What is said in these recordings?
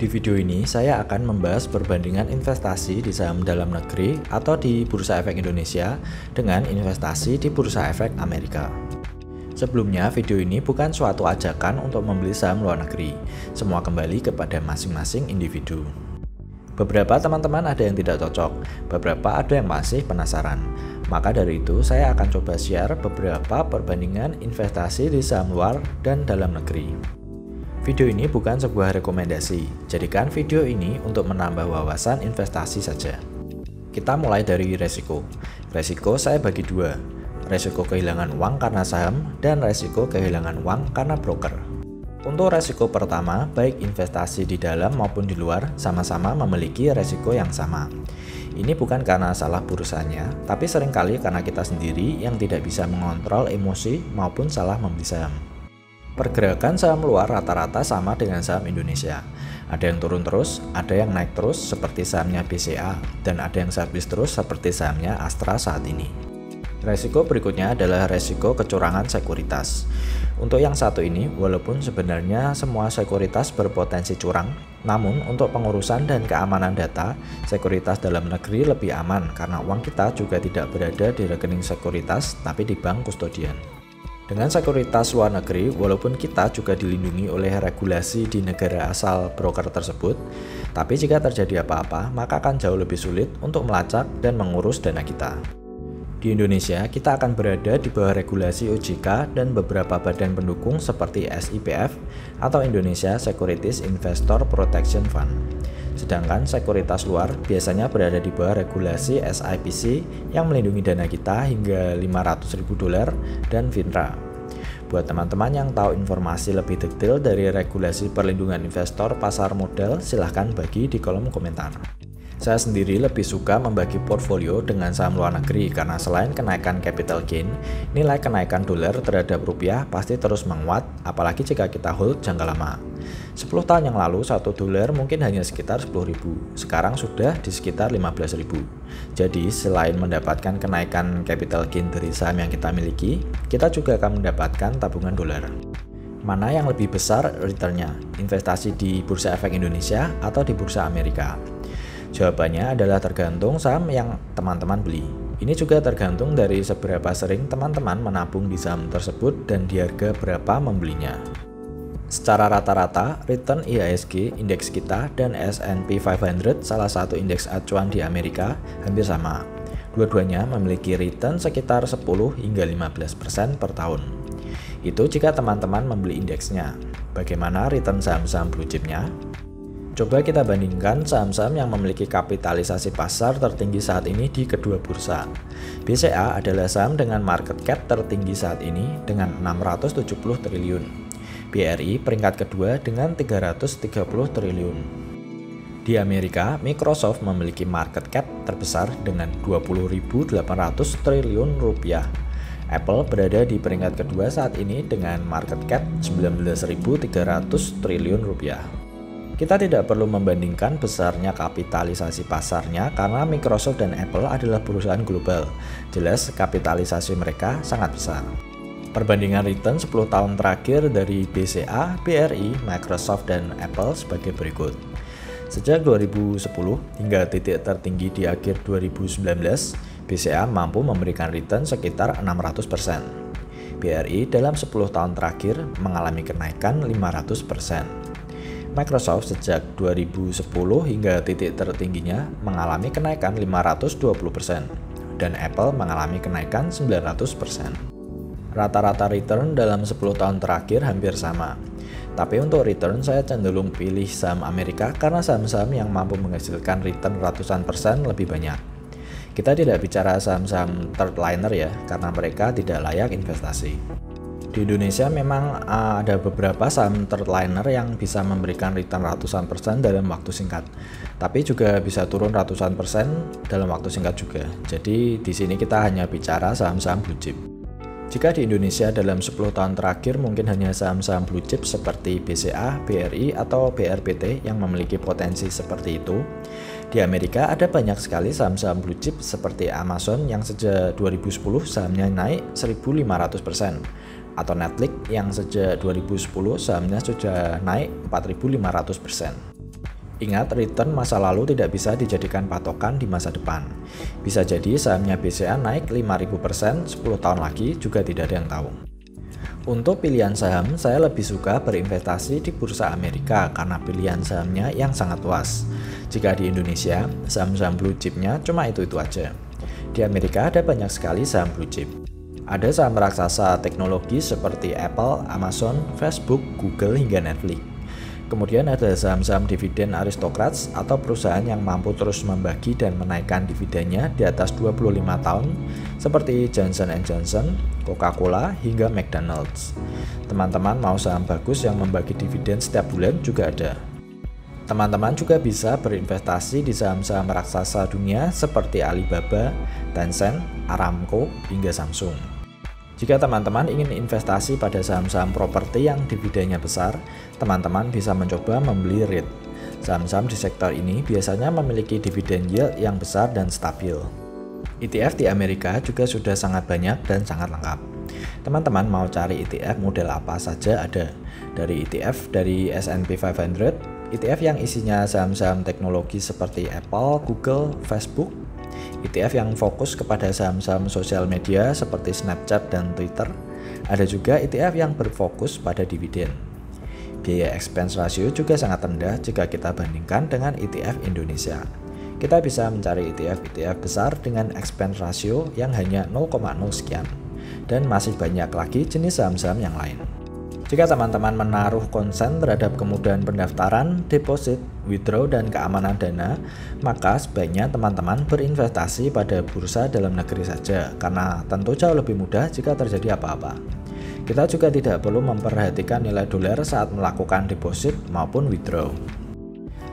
Di video ini saya akan membahas perbandingan investasi di saham dalam negeri atau di Bursa Efek Indonesia dengan investasi di Bursa Efek Amerika. Sebelumnya, video ini bukan suatu ajakan untuk membeli saham luar negeri. Semua kembali kepada masing-masing individu. Beberapa teman-teman ada yang tidak cocok, beberapa ada yang masih penasaran. Maka dari itu, saya akan coba share beberapa perbandingan investasi di saham luar dan dalam negeri. Video ini bukan sebuah rekomendasi, jadikan video ini untuk menambah wawasan investasi saja. Kita mulai dari resiko. Resiko saya bagi dua, resiko kehilangan uang karena saham dan resiko kehilangan uang karena broker. Untuk resiko pertama, baik investasi di dalam maupun di luar sama-sama memiliki resiko yang sama. Ini bukan karena salah bursanya, tapi seringkali karena kita sendiri yang tidak bisa mengontrol emosi maupun salah membeli saham. Pergerakan saham luar rata-rata sama dengan saham Indonesia. Ada yang turun terus, ada yang naik terus seperti sahamnya BCA, dan ada yang stabil terus seperti sahamnya Astra saat ini. Resiko berikutnya adalah resiko kecurangan sekuritas. Untuk yang satu ini, walaupun sebenarnya semua sekuritas berpotensi curang, namun untuk pengurusan dan keamanan data, sekuritas dalam negeri lebih aman karena uang kita juga tidak berada di rekening sekuritas tapi di bank kustodian. Dengan sekuritas luar negeri, walaupun kita juga dilindungi oleh regulasi di negara asal broker tersebut, tapi jika terjadi apa-apa, maka akan jauh lebih sulit untuk melacak dan mengurus dana kita. Di Indonesia, kita akan berada di bawah regulasi OJK dan beberapa badan pendukung seperti SIPF atau Indonesia Securities Investor Protection Fund. Sedangkan sekuritas luar biasanya berada di bawah regulasi SIPC yang melindungi dana kita hingga $500.000 dan FINRA. Buat teman-teman yang tahu informasi lebih detail dari regulasi perlindungan investor pasar modal, silahkan bagi di kolom komentar. Saya sendiri lebih suka membagi portfolio dengan saham luar negeri karena selain kenaikan capital gain, nilai kenaikan dolar terhadap rupiah pasti terus menguat, apalagi jika kita hold jangka lama. 10 tahun yang lalu, $1 mungkin hanya sekitar 10.000, sekarang sudah di sekitar 15.000. Jadi, selain mendapatkan kenaikan capital gain dari saham yang kita miliki, kita juga akan mendapatkan tabungan dolar. Mana yang lebih besar returnnya, investasi di Bursa Efek Indonesia atau di Bursa Amerika? Jawabannya adalah tergantung saham yang teman-teman beli. Ini juga tergantung dari seberapa sering teman-teman menabung di saham tersebut dan di harga berapa membelinya. Secara rata-rata, return IHSG indeks kita dan S&P 500, salah satu indeks acuan di Amerika, hampir sama. Dua-duanya memiliki return sekitar 10 hingga 15% per tahun. Itu jika teman-teman membeli indeksnya. Bagaimana return saham-saham blue chipnya? Coba kita bandingkan saham-saham yang memiliki kapitalisasi pasar tertinggi saat ini di kedua bursa. BCA adalah saham dengan market cap tertinggi saat ini dengan 670 triliun. BRI peringkat kedua dengan 330 triliun. Di Amerika, Microsoft memiliki market cap terbesar dengan 20.800 triliun rupiah. Apple berada di peringkat kedua saat ini dengan market cap 19.300 triliun rupiah. Kita tidak perlu membandingkan besarnya kapitalisasi pasarnya karena Microsoft dan Apple adalah perusahaan global. Jelas kapitalisasi mereka sangat besar. Perbandingan return 10 tahun terakhir dari BCA, BRI, Microsoft, dan Apple sebagai berikut. Sejak 2010 hingga titik tertinggi di akhir 2019, BCA mampu memberikan return sekitar 600%. BRI dalam 10 tahun terakhir mengalami kenaikan 500%. Microsoft sejak 2010 hingga titik tertingginya mengalami kenaikan 520% dan Apple mengalami kenaikan 900%. Rata-rata return dalam 10 tahun terakhir hampir sama. Tapi untuk return saya cenderung pilih saham Amerika karena saham-saham yang mampu menghasilkan return ratusan persen lebih banyak. Kita tidak bicara saham-saham third liner ya, karena mereka tidak layak investasi. Di Indonesia memang ada beberapa saham third liner yang bisa memberikan return ratusan persen dalam waktu singkat, tapi juga bisa turun ratusan persen dalam waktu singkat juga. Jadi di sini kita hanya bicara saham-saham blue chip. Jika di Indonesia dalam 10 tahun terakhir mungkin hanya saham-saham blue chip seperti BCA, BRI, atau BRPT yang memiliki potensi seperti itu. Di Amerika ada banyak sekali saham-saham blue chip seperti Amazon yang sejak 2010 sahamnya naik 1.500%. Atau Netflix yang sejak 2010 sahamnya sudah naik 4.500%. Ingat, return masa lalu tidak bisa dijadikan patokan di masa depan. Bisa jadi sahamnya BCA naik 5.000% 10 tahun lagi juga tidak ada yang tahu. Untuk pilihan saham, saya lebih suka berinvestasi di bursa Amerika karena pilihan sahamnya yang sangat luas. Jika di Indonesia, saham-saham blue chipnya cuma itu-itu aja. Di Amerika ada banyak sekali saham blue chip. Ada saham raksasa teknologi seperti Apple, Amazon, Facebook, Google, hingga Netflix. Kemudian ada saham-saham dividen aristokrats atau perusahaan yang mampu terus membagi dan menaikkan dividennya di atas 25 tahun seperti Johnson & Johnson, Coca-Cola, hingga McDonald's. Teman-teman mau saham bagus yang membagi dividen setiap bulan juga ada. Teman-teman juga bisa berinvestasi di saham-saham raksasa dunia seperti Alibaba, Tencent, Aramco, hingga Samsung. Jika teman-teman ingin investasi pada saham-saham properti yang dividennya besar, teman-teman bisa mencoba membeli REIT. Saham-saham di sektor ini biasanya memiliki dividen yield yang besar dan stabil. ETF di Amerika juga sudah sangat banyak dan sangat lengkap. Teman-teman mau cari ETF model apa saja ada. Dari ETF dari S&P 500, ETF yang isinya saham-saham teknologi seperti Apple, Google, Facebook, ETF yang fokus kepada saham-saham sosial media seperti Snapchat dan Twitter. Ada juga ETF yang berfokus pada dividen. Biaya expense ratio juga sangat rendah jika kita bandingkan dengan ETF Indonesia. Kita bisa mencari ETF besar dengan expense ratio yang hanya 0,0 sekian. Dan masih banyak lagi jenis saham-saham yang lain. Jika teman-teman menaruh konsen terhadap kemudahan pendaftaran, deposit, withdraw, dan keamanan dana, maka sebaiknya teman-teman berinvestasi pada bursa dalam negeri saja, karena tentu jauh lebih mudah jika terjadi apa-apa. Kita juga tidak perlu memperhatikan nilai dolar saat melakukan deposit maupun withdraw.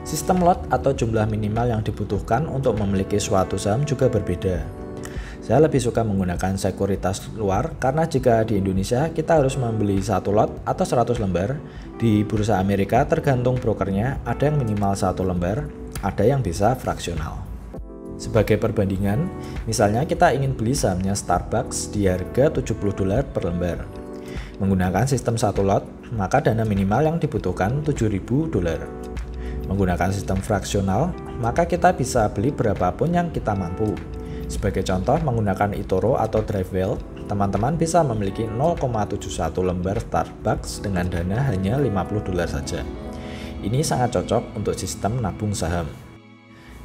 Sistem lot atau jumlah minimal yang dibutuhkan untuk memiliki suatu saham juga berbeda. Saya lebih suka menggunakan sekuritas luar karena jika di Indonesia kita harus membeli satu lot atau 100 lembar, di bursa Amerika tergantung brokernya ada yang minimal satu lembar, ada yang bisa fraksional. Sebagai perbandingan, misalnya kita ingin beli sahamnya Starbucks di harga $70 per lembar. Menggunakan sistem satu lot, maka dana minimal yang dibutuhkan $7.000. Menggunakan sistem fraksional, maka kita bisa beli berapapun yang kita mampu. Sebagai contoh, menggunakan eToro atau Drivewell, teman-teman bisa memiliki 0,71 lembar Starbucks dengan dana hanya $50 saja. Ini sangat cocok untuk sistem nabung saham.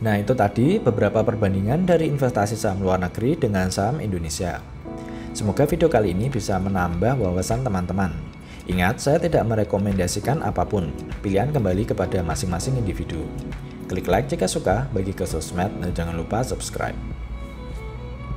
Nah, itu tadi beberapa perbandingan dari investasi saham luar negeri dengan saham Indonesia. Semoga video kali ini bisa menambah wawasan teman-teman. Ingat, saya tidak merekomendasikan apapun, pilihan kembali kepada masing-masing individu. Klik like jika suka, bagi ke sosmed, dan jangan lupa subscribe.